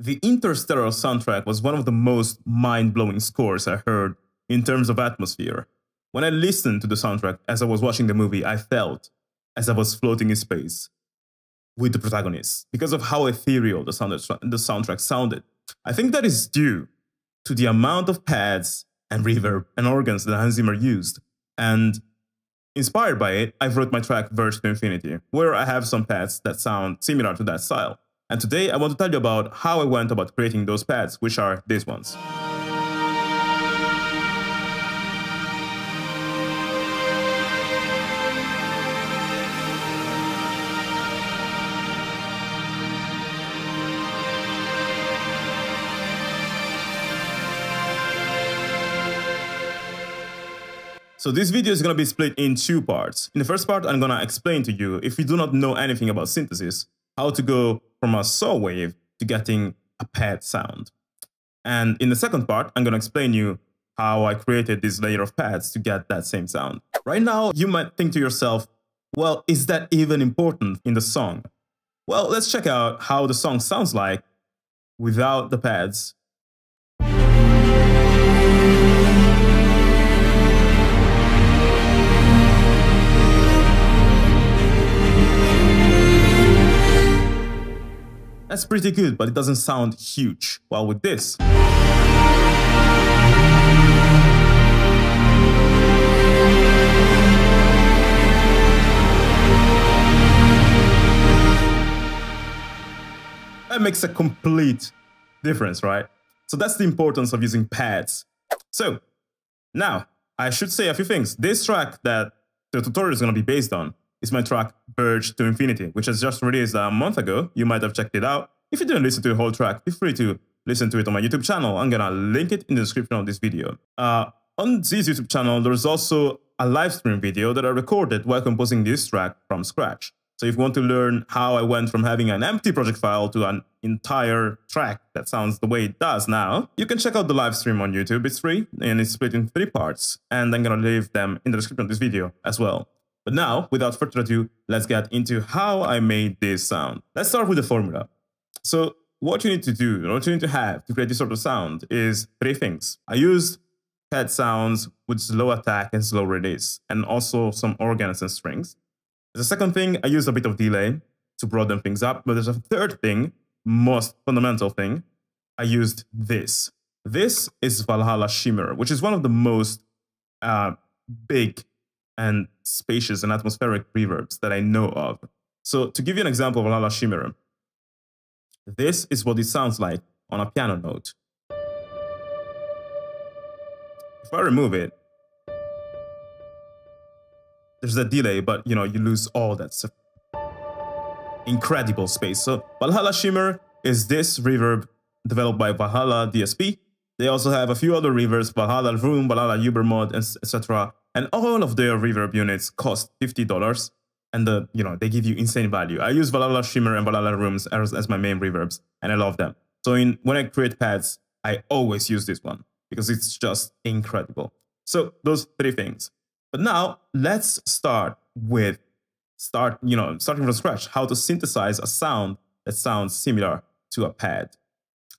The Interstellar soundtrack was one of the most mind-blowing scores I heard in terms of atmosphere. When I listened to the soundtrack as I was watching the movie, I felt as I was floating in space with the protagonist because of how ethereal the soundtrack sounded. I think that is due to the amount of pads and reverb and organs that Hans Zimmer used. And inspired by it, I wrote my track Verge to Infinity, where I have some pads that sound similar to that style. And today I want to tell you about how I went about creating those pads, which are these ones. So this video is going to be split in two parts. In the first part, I'm going to explain to you, if you do not know anything about synthesis, how to go from a saw wave to getting a pad sound. And in the second part, I'm going to explain you how I created this layer of pads to get that same sound. Right now, you might think to yourself, well, is that even important in the song? Well, let's check out how the song sounds like without the pads. That's pretty good, but it doesn't sound huge. While with this, that makes a complete difference, right? So that's the importance of using pads. So now I should say a few things. This track that the tutorial is going to be based on is my track Verge to Infinity, which has just released a month ago. You might have checked it out. If you didn't listen to the whole track, feel free to listen to it on my YouTube channel. I'm gonna link it in the description of this video. On this YouTube channel, there's also a live stream video that I recorded while composing this track from scratch. So if you want to learn how I went from having an empty project file to an entire track that sounds the way it does now, you can check out the live stream on YouTube. It's free and it's split in 3 parts, and I'm gonna leave them in the description of this video as well. But now, without further ado, let's get into how I made this sound. Let's start with the formula. So what you need to do, what you need to have to create this sort of sound is 3 things. I used pad sounds with slow attack and slow release, and also some organs and strings. The second thing, I used a bit of delay to broaden things up, but there's a third thing, most fundamental thing. I used this. This is Valhalla Shimmer, which is one of the most big and spacious and atmospheric reverbs that I know of. So to give you an example of Valhalla Shimmer, this is what it sounds like on a piano note. If I remove it, there's a delay, but you lose all that incredible space. So Valhalla Shimmer is this reverb developed by Valhalla DSP. They also have a few other reverbs, Valhalla Room, Valhalla Ubermod, etc. And all of their reverb units cost $50, and they give you insane value. I use Valhalla Shimmer and Valhalla Rooms as my main reverbs, and I love them. So when I create pads, I always use this one because it's just incredible. So those 3 things. But now let's start starting from scratch, how to synthesize a sound that sounds similar to a pad.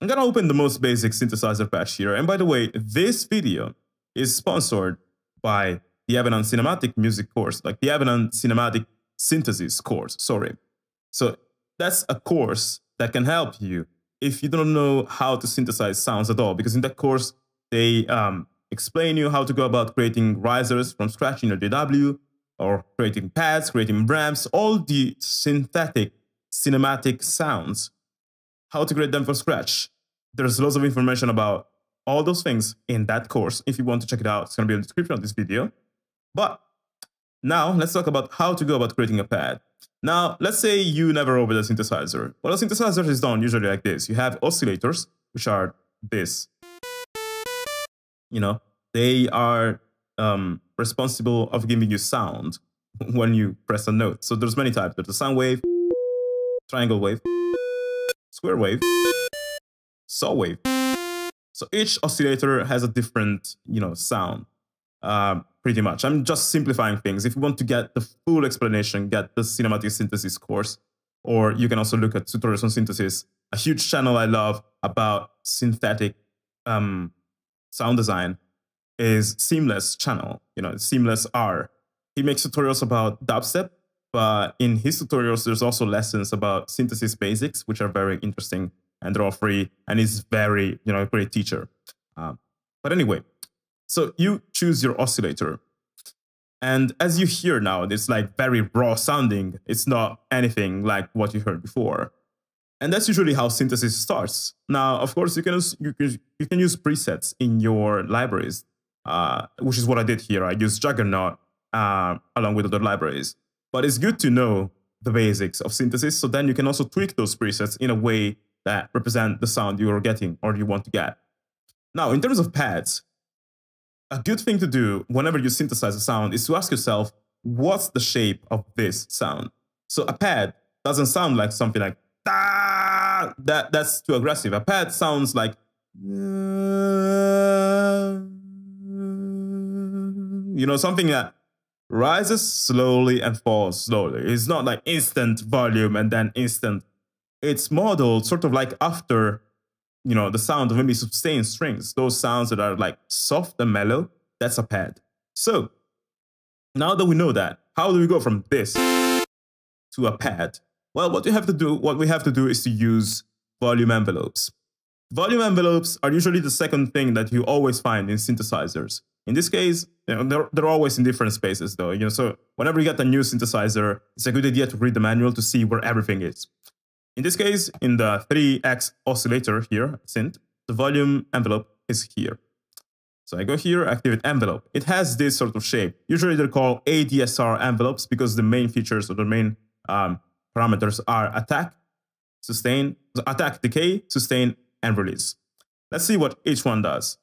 I'm gonna open the most basic synthesizer patch here. And by the way, this video is sponsored by the Evan Cinematic Music course, like the Evan Cinematic Synthesis course, sorry. So that's a course that can help you if you don't know how to synthesize sounds at all, because in that course, they explain you how to go about creating risers from scratch in your DAW, or creating pads, creating ramps, all the synthetic cinematic sounds, how to create them from scratch. There's lots of information about all those things in that course. If you want to check it out, it's going to be in the description of this video. But now let's talk about how to go about creating a pad. Now, let's say you never opened a synthesizer. Well, a synthesizer is done usually like this. You have oscillators, which are this. They are responsible of giving you sound when you press a note. So there's many types. There's a sine wave, triangle wave, square wave, saw wave. So each oscillator has a different, sound, pretty much. I'm just simplifying things. If you want to get the full explanation, get the cinematic synthesis course, or you can also look at tutorials on synthesis, a huge channel I love about synthetic sound design is Seamless channel, Seamless R. He makes tutorials about dubstep, but in his tutorials, there's also lessons about synthesis basics, which are very interesting, and they're all free, and he's very, a great teacher. But anyway, so you choose your oscillator, and as you hear now, it's like very raw sounding. It's not anything like what you heard before. And that's usually how synthesis starts. Now, of course, you can use presets in your libraries, which is what I did here. I used Juggernaut along with other libraries. But it's good to know the basics of synthesis, so then you can also tweak those presets in a way that represent the sound you are getting or you want to get. Now, in terms of pads, a good thing to do whenever you synthesize a sound is to ask yourself, what's the shape of this sound? So a pad doesn't sound like something like that's too aggressive. A pad sounds like something that rises slowly and falls slowly. It's not like instant volume and then instant. It's modeled sort of like after, the sound of maybe sustained strings. Those sounds that are like soft and mellow, that's a pad. So now that we know that, how do we go from this to a pad? Well, what we have to do is to use volume envelopes. Volume envelopes are usually the second thing that you always find in synthesizers. In this case, they're always in different spaces though. So whenever you get a new synthesizer, it's a good idea to read the manual to see where everything is. In this case, in the 3X oscillator here, synth, the volume envelope is here. So I go here, activate envelope. It has this sort of shape. Usually they're called ADSR envelopes because the main features or the main parameters are attack, sustain, attack, decay, sustain, and release. Let's see what each one does.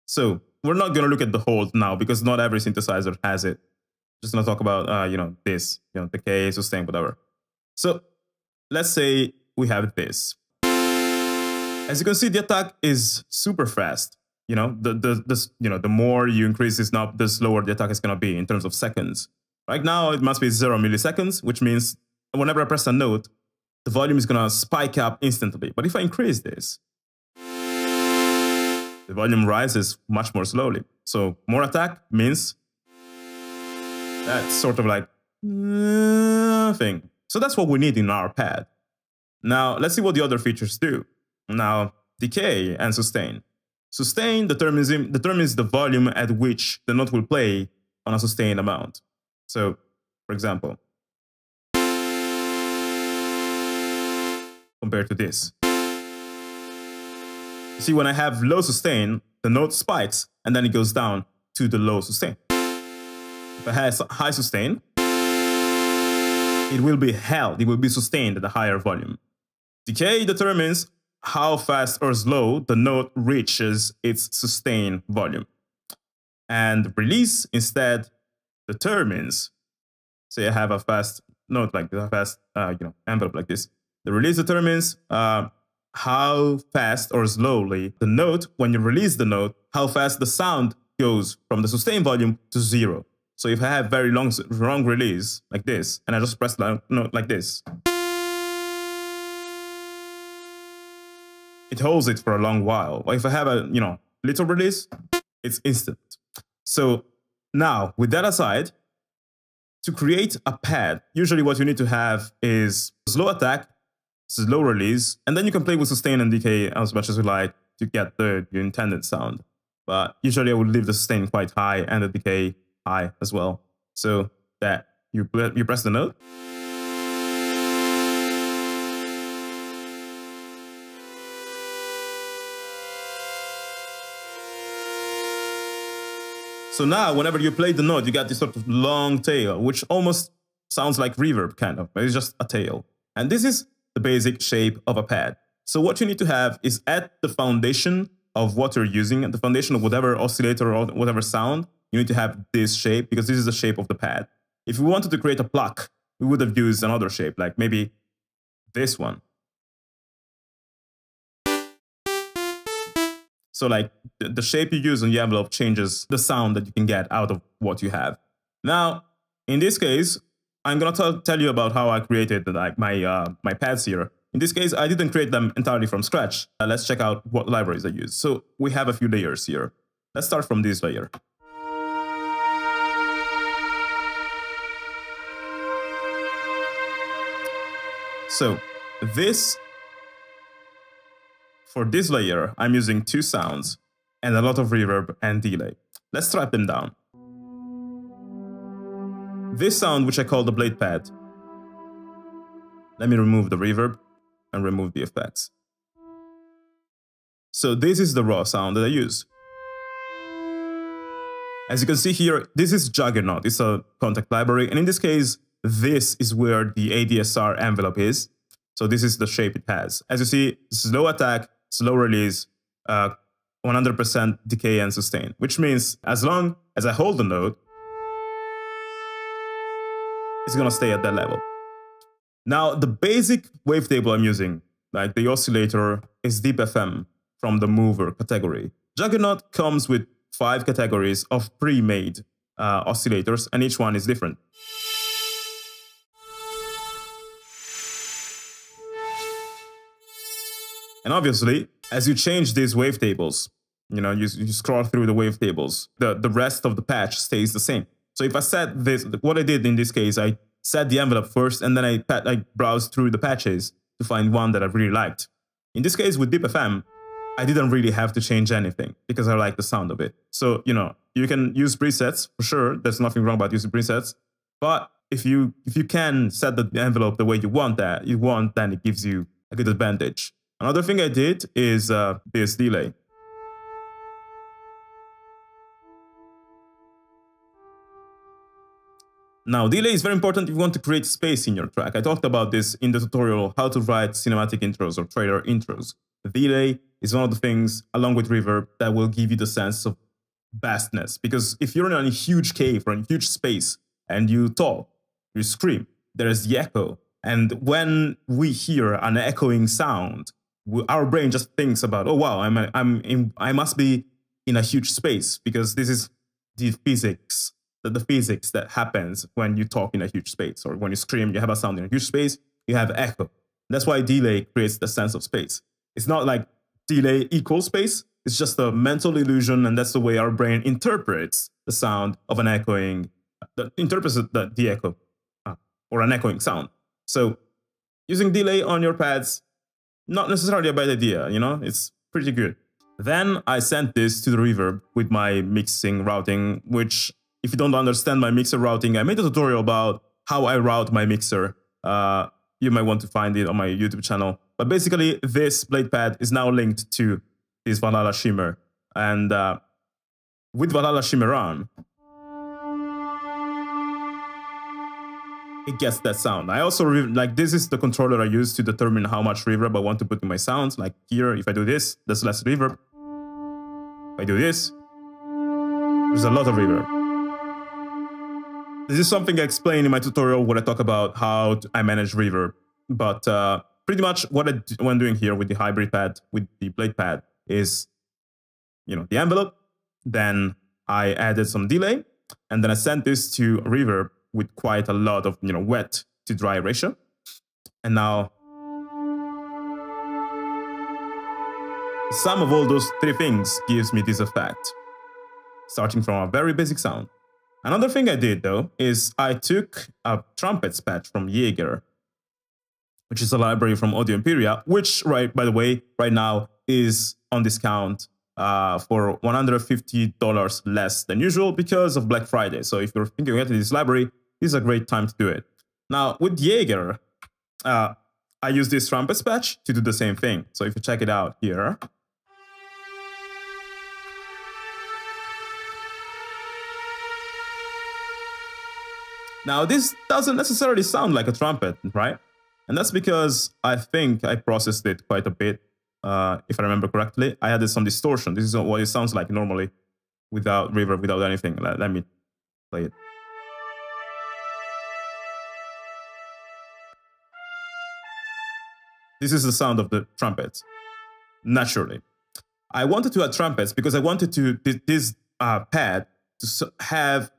So we're not going to look at the hold now because not every synthesizer has it. Just going to talk about, this, decay, sustain, whatever. So let's say we have this. As you can see, the attack is super fast. The more you increase this knob, the slower the attack is going to be in terms of seconds. Right now, it must be 0 milliseconds, which means whenever I press a note, the volume is going to spike up instantly. But if I increase this, the volume rises much more slowly. So more attack means that's sort of like thing. So that's what we need in our pad. Now, let's see what the other features do. Now, decay and sustain. Sustain determines the volume at which the note will play on a sustained amount. So, for example, compared to this. You see, when I have low sustain, the note spikes and then it goes down to the low sustain. If I have high sustain, it will be held, it will be sustained at a higher volume. Decay determines how fast or slow the note reaches its sustained volume. And release instead determines, say I have a fast note like this, a fast envelope like this. The release determines how fast or slowly the note, when you release the note, how fast the sound goes from the sustained volume to 0. So if I have very long release like this, and I just press the note like this, it holds it for a long while. Or if I have a little release, it's instant. So now, with that aside, to create a pad, usually what you need to have is slow attack, slow release, and then you can play with sustain and decay as much as you like to get the intended sound. But usually I would leave the sustain quite high and the decay high as well, so that you press the note. So now, whenever you play the note, you get this sort of long tail, which almost sounds like reverb, kind of, but it's just a tail. And this is the basic shape of a pad. So what you need to have is at the foundation of what you're using, at the foundation of whatever oscillator or whatever sound, you need to have this shape, because this is the shape of the pad. If we wanted to create a pluck, we would have used another shape, like maybe this one. So like the shape you use on the envelope changes the sound that you can get out of what you have. Now, in this case, I'm gonna tell you about how I created like my pads here. In this case, I didn't create them entirely from scratch. Let's check out what libraries I use. So we have a few layers here. Let's start from this layer. So for this layer, I'm using 2 sounds and a lot of reverb and delay. Let's strip them down. This sound, which I call the blade pad, let me remove the reverb and remove the effects. So this is the raw sound that I use. As you can see here, this is Juggernaut. It's a contact library, and in this case, this is where the ADSR envelope is. So this is the shape it has. As you see, slow attack, slow release, 100% decay and sustain, which means as long as I hold the note, it's gonna stay at that level. Now, the basic wavetable I'm using, like the oscillator, is Deep FM from the mover category. Juggernaut comes with 5 categories of pre-made oscillators, and each one is different. And obviously, as you change these wavetables, you scroll through the wavetables, the rest of the patch stays the same. So if I set this, what I did in this case, I set the envelope first, and then I browsed through the patches to find one that I really liked. In this case, with Deep FM, I didn't really have to change anything because I like the sound of it. So, you can use presets for sure. There's nothing wrong about using presets. But if you can set the envelope the way you want, then it gives you a good advantage. Another thing I did is this delay. Now, delay is very important if you want to create space in your track. I talked about this in the tutorial, how to write cinematic intros or trailer intros. The delay is one of the things, along with reverb, that will give you the sense of vastness. Because if you're in a huge cave or in a huge space and you talk, you scream, there is the echo. And when we hear an echoing sound, our brain just thinks about, oh wow, I must be in a huge space, because this is the physics that happens when you talk in a huge space, or when you scream, you have a sound in a huge space, you have echo. That's why delay creates the sense of space. It's not like delay equals space, it's just a mental illusion, and that's the way our brain interprets the sound of an echoing, interprets the echo, or an echoing sound. So using delay on your pads, not necessarily a bad idea, it's pretty good. Then I sent this to the reverb with my mixing routing, which, if you don't understand my mixer routing, I made a tutorial about how I route my mixer. You might want to find it on my YouTube channel. But basically, this blade pad is now linked to this Valhalla Shimmer. And with Valhalla Shimmer on, it gets that sound. I also, this is the controller I use to determine how much reverb I want to put in my sounds. Like here, if I do this, there's less reverb. If I do this, there's a lot of reverb. This is something I explain in my tutorial where I talk about how I manage reverb. But pretty much what I'm doing here with the hybrid pad, with the blade pad, is, the envelope. Then I added some delay, and then I sent this to reverb with quite a lot of, wet to dry ratio. And now, the sum of all those 3 things gives me this effect, starting from a very basic sound. Another thing I did, though, is I took a trumpets patch from Jaeger, which is a library from Audio Imperia, which, by the way, right now is on discount for $150 less than usual because of Black Friday. So if you're thinking of getting this library, this is a great time to do it. Now, with Jaeger, I use this trumpets patch to do the same thing. So if you check it out here, now, this doesn't necessarily sound like a trumpet, right? And that's because I think I processed it quite a bit. If I remember correctly, I added some distortion. This is what it sounds like normally, without reverb, without anything. Let me play it. This is the sound of the trumpets, naturally. I wanted to add trumpets because I wanted this pad to have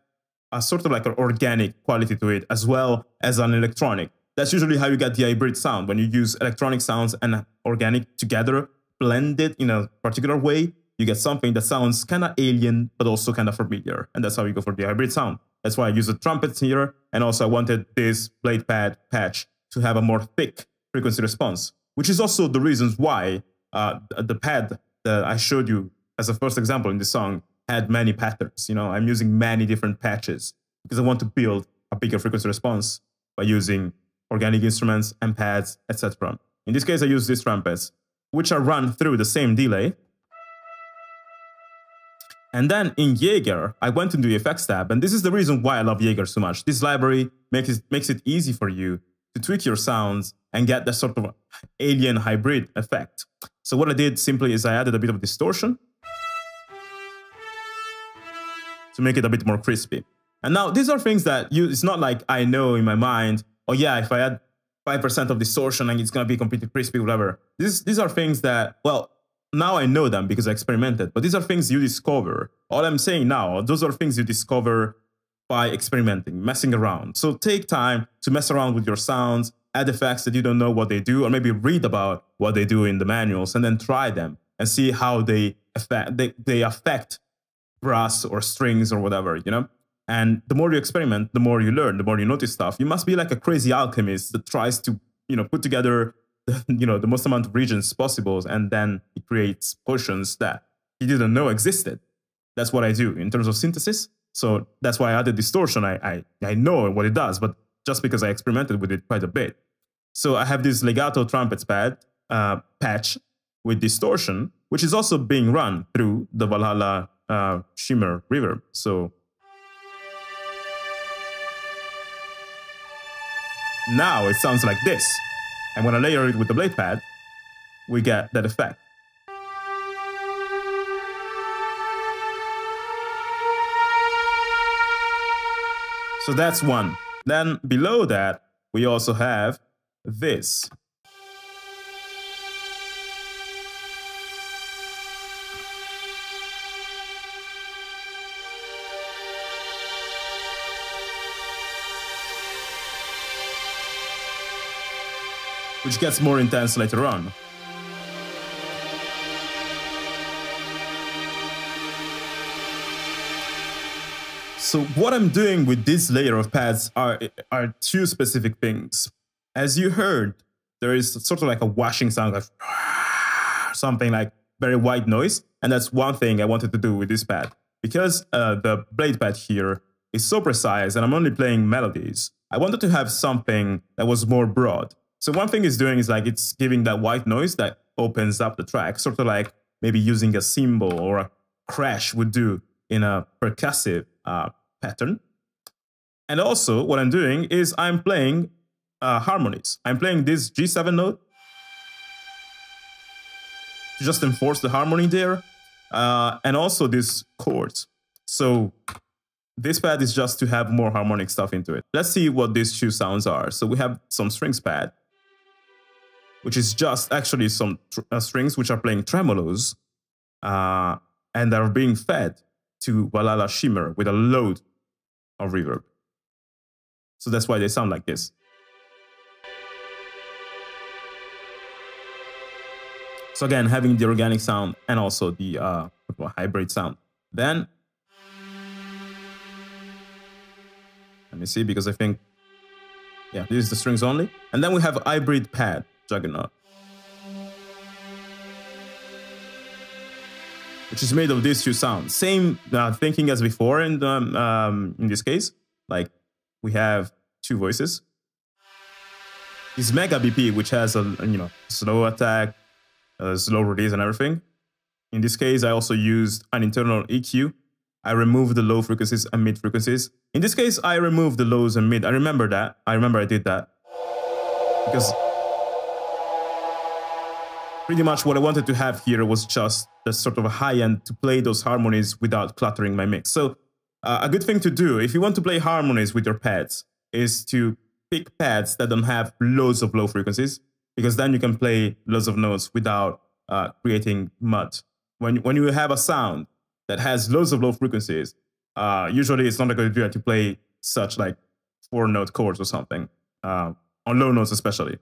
a sort of like an organic quality to it, as well as an electronic. that's usually how you get the hybrid sound. When you use electronic sounds and organic together, blended in a particular way, you get something that sounds kind of alien, but also kind of familiar. And that's how you go for the hybrid sound. That's why I use the trumpets here. And also I wanted this blade pad patch to have a more thick frequency response, which is also the reasons why the pad that I showed you as a first example in the song had many patterns. You know, I'm using many different patches because I want to build a bigger frequency response by using organic instruments and pads, etc. In this case, I use these trumpets, which are run through the same delay. And then in Jaeger, I went into the effects tab, and this is the reason why I love Jaeger so much. This library makes it easy for you to tweak your sounds and get that sort of alien hybrid effect. So what I did simply is I added a bit of distortion to make it a bit more crispy. And now these are things that it's not like I know in my mind, oh yeah, if I add 5% of distortion and it's gonna be completely crispy, whatever. These are things that, well, now I know them because I experimented, but these are things you discover. All I'm saying now, those are things you discover by experimenting, messing around. So take time to mess around with your sounds, add effects that you don't know what they do, or maybe read about what they do in the manuals, and then try them and see how they affect brass or strings or whatever, you know? And the more you experiment, the more you learn, the more you notice stuff. You must be like a crazy alchemist that tries to, you know, put together the most amount of regions possible, and then it creates potions that you didn't know existed. That's what I do in terms of synthesis. So that's why I added distortion. I know what it does, but just because I experimented with it quite a bit. So I have this legato trumpets patch with distortion, which is also being run through the Valhalla Shimmer reverb. So now it sounds like this. And when I layer it with the blade pad, we get that effect. So that's one. Then below that, we also have this. Which gets more intense later on. So what I'm doing with this layer of pads are two specific things. As you heard, there is sort of like a washing sound, like something like very white noise. And that's one thing I wanted to do with this pad. Because the blade pad here is so precise and I'm only playing melodies, I wanted to have something that was more broad. So one thing it's doing is like it's giving that white noise that opens up the track, sort of like maybe using a cymbal or a crash would do in a percussive pattern. And also what I'm doing is I'm playing harmonies. I'm playing this G7 note to just enforce the harmony there, and also these chords. So this pad is just to have more harmonic stuff into it. Let's see what these two sounds are. So we have some strings pad, which is just actually some strings which are playing tremolos and are being fed to Valhalla Shimmer with a load of reverb. So that's why they sound like this. So again, having the organic sound and also the hybrid sound. Then, let me see, because I think, yeah, this is the strings only. And then we have hybrid pad. Juggernaut, which is made of these two sounds. Same thinking as before in this case. Like we have two voices. This Mega BP, which has a slow attack, slow release, and everything. In this case, I also used an internal EQ. I removed the low frequencies and mid frequencies. In this case, I removed the lows and mid. I remember that. I remember I did that because pretty much what I wanted to have here was just the sort of a high end to play those harmonies without cluttering my mix. So a good thing to do if you want to play harmonies with your pads is to pick pads that don't have loads of low frequencies, because then you can play loads of notes without creating mud. When you have a sound that has loads of low frequencies, usually it's not a good idea to play such like 4-note chords or something. on low notes especially.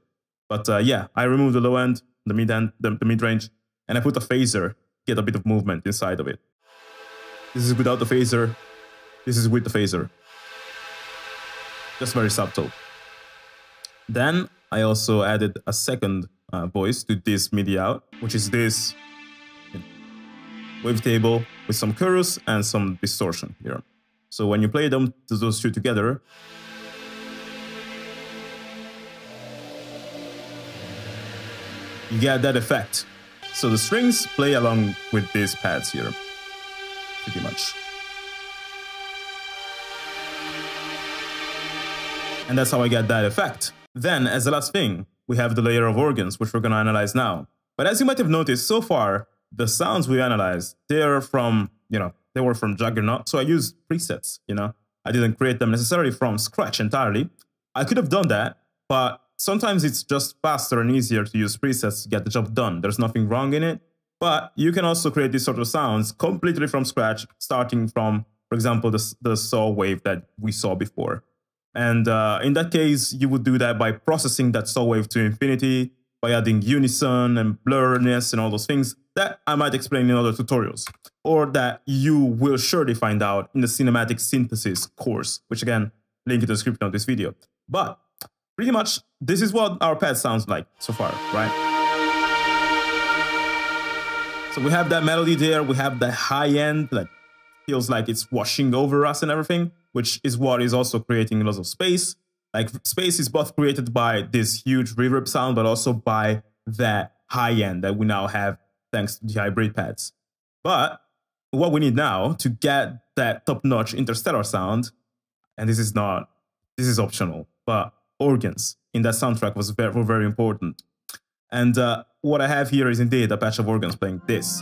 But yeah, I removed the low end, the mid end, the mid range, and I put a phaser, get a bit of movement inside of it. This is without the phaser. This is with the phaser. Just very subtle. Then I also added a second voice to this MIDI out, which is this wavetable with some chorus and some distortion here. So when you play them, those two together, you get that effect. So the strings play along with these pads here, pretty much. And that's how I get that effect. Then, as the last thing, we have the layer of organs, which we're going to analyze now. But as you might have noticed, so far, the sounds we analyzed, they're from, they were from Jaeger, so I used presets, I didn't create them necessarily from scratch entirely. I could have done that, but sometimes it's just faster and easier to use presets to get the job done. There's nothing wrong in it, but you can also create these sort of sounds completely from scratch, starting from, for example, the saw wave that we saw before. And in that case, you would do that by processing that saw wave to infinity, by adding unison and blurriness and all those things that I might explain in other tutorials, or that you will surely find out in the cinematic synthesis course, which again, link in the description of this video. But pretty much, this is what our pad sounds like so far, right? So we have that melody there, we have the high end that feels like it's washing over us and everything, which is what is also creating lots of space. Like, space is both created by this huge reverb sound, but also by that high end that we now have thanks to the hybrid pads. But what we need now to get that top-notch Interstellar sound, and this is optional, but organs in that soundtrack were very important. And what I have here is indeed a patch of organs playing this.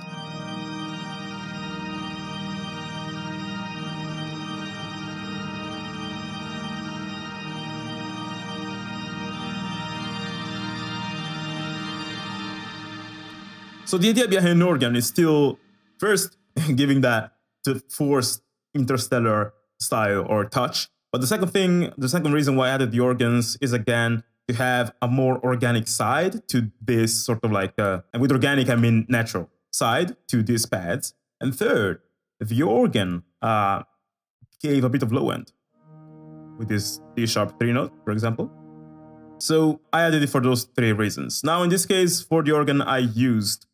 So the idea behind an organ is still, first, giving that the forced interstellar style or touch. But the second reason why I added the organs is, again, to have a more organic side to this sort of like, and with organic I mean natural side to these pads. And third, the organ gave a bit of low end with this D-sharp 3 note, for example. So I added it for those three reasons. Now in this case, for the organ, I used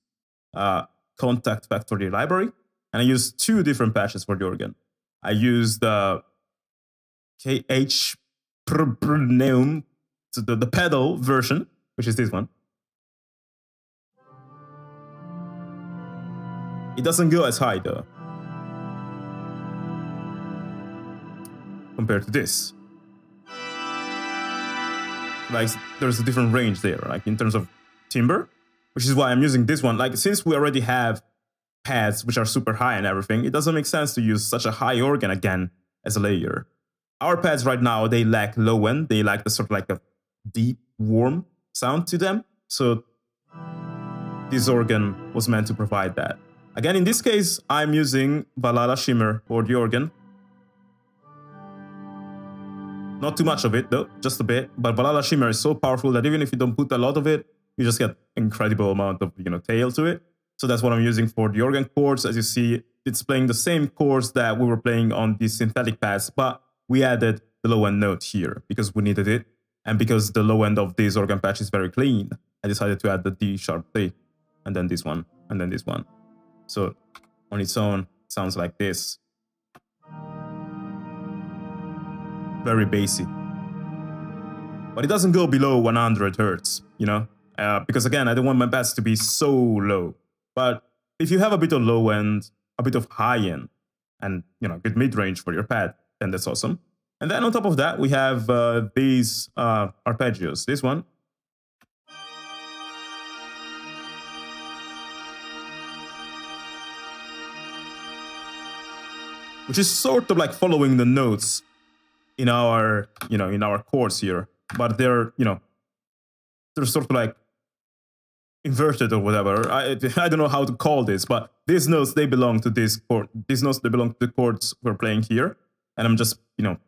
Contact Factory library, and I used two different patches for the organ. I used the KH Neum, so the pedal version, which is this one. It doesn't go as high though, compared to this. Like, there's a different range there, like in terms of timbre, which is why I'm using this one. Like, since we already have pads which are super high and everything, it doesn't make sense to use such a high organ again as a layer. Our pads right now, they lack low end, they lack the sort of like a deep, warm sound to them. So this organ was meant to provide that. Again, in this case, I'm using Valhalla Shimmer for the organ. Not too much of it though, just a bit. But Valhalla Shimmer is so powerful that even if you don't put a lot of it, you just get incredible amount of tail to it. So that's what I'm using for the organ chords. As you see, it's playing the same chords that we were playing on the synthetic pads, but we added the low end note here because we needed it, and because the low end of this organ patch is very clean, I decided to add the D-sharp 3, and then this one, and then this one. So on its own, it sounds like this. Very bassy. But it doesn't go below 100 hertz, because again, I don't want my pads to be so low. But if you have a bit of low end, a bit of high end, and good mid-range for your pad, then that's awesome. And then on top of that, we have these arpeggios. This one. Which is sort of like following the notes in our, in our chords here. But they're, they're sort of like inverted or whatever. I don't know how to call this, but these notes, they belong to this chord. These notes, they belong to the chords we're playing here. And I'm just,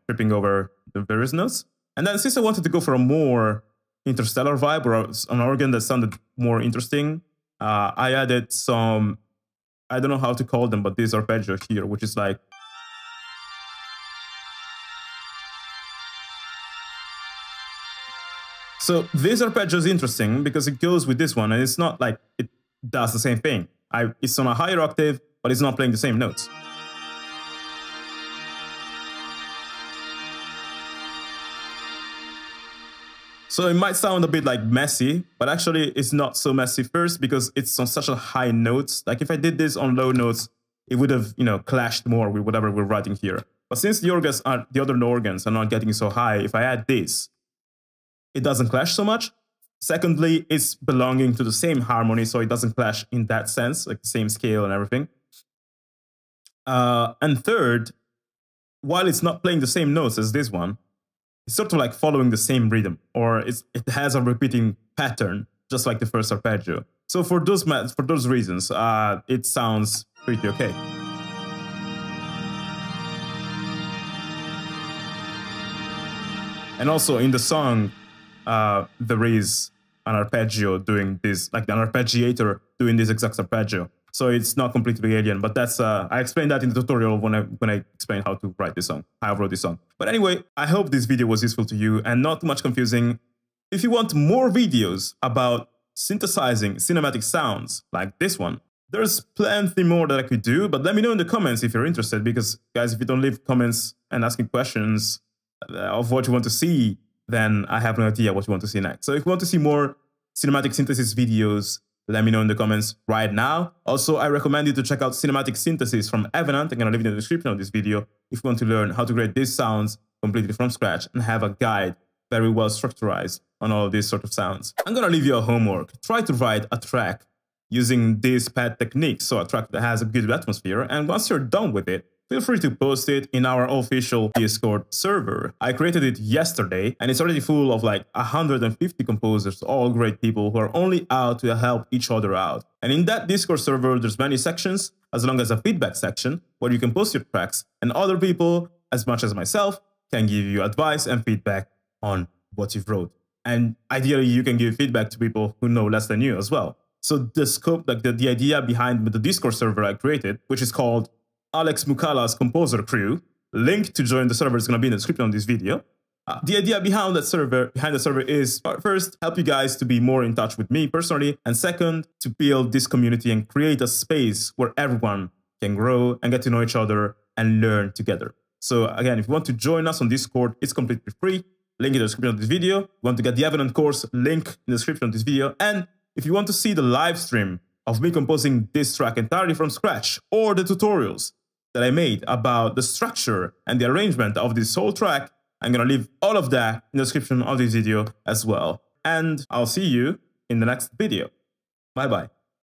tripping over the various notes. And then since I wanted to go for a more Interstellar vibe, or an organ that sounded more interesting, I added some, I don't know how to call them, but this arpeggio here, which is like, so this arpeggio is interesting because it goes with this one, and it's not like it does the same thing. It's on a higher octave, but it's not playing the same notes. So it might sound a bit like messy, but actually it's not so messy first because it's on such a high notes. Like if I did this on low notes, it would have, clashed more with whatever we're writing here. But since the other organs are not getting so high, if I add this, it doesn't clash so much. Secondly, it's belonging to the same harmony, so it doesn't clash in that sense, like the same scale and everything. And third, while it's not playing the same notes as this one, it's sort of like following the same rhythm, or it has a repeating pattern, just like the first arpeggio. So for those reasons, it sounds pretty okay. And also in the song, there is an arpeggio doing this, like an arpeggiator doing this exact arpeggio. So it's not completely alien, but that's I explained that in the tutorial when I explained how to write this song, how I wrote this song. But anyway, I hope this video was useful to you and not too much confusing. If you want more videos about synthesizing cinematic sounds like this one, there's plenty more that I could do, but let me know in the comments if you're interested, because guys, if you don't leave comments and asking questions of what you want to see, then I have no idea what you want to see next. So if you want to see more cinematic synthesis videos, let me know in the comments right now. Also, I recommend you to check out Cinematic Synthesis from Evenant. I'm going to leave it in the description of this video if you want to learn how to create these sounds completely from scratch and have a guide very well structured on all of these sort of sounds. I'm going to leave you a homework. Try to write a track using these pad techniques, so a track that has a good atmosphere, and once you're done with it, feel free to post it in our official Discord server. I created it yesterday, and it's already full of like 150 composers, all great people who are only out to help each other out. And in that Discord server, there's many sections, as long as a feedback section, where you can post your tracks, and other people, as much as myself, can give you advice and feedback on what you've wrote. And ideally, you can give feedback to people who know less than you as well. So the scope, like the idea behind the Discord server I created, which is called Alex Moukala's Composer Crew. Link to join the server is going to be in the description of this video. The idea behind the server is, first, help you guys to be more in touch with me personally, and second, to build this community and create a space where everyone can grow and get to know each other and learn together. So again, if you want to join us on Discord, it's completely free. Link in the description of this video. If you want to get the Evenant course, link in the description of this video. And if you want to see the live stream of me composing this track entirely from scratch, or the tutorials that I made about the structure and the arrangement of this whole track, I'm going to leave all of that in the description of this video as well. And I'll see you in the next video. Bye bye.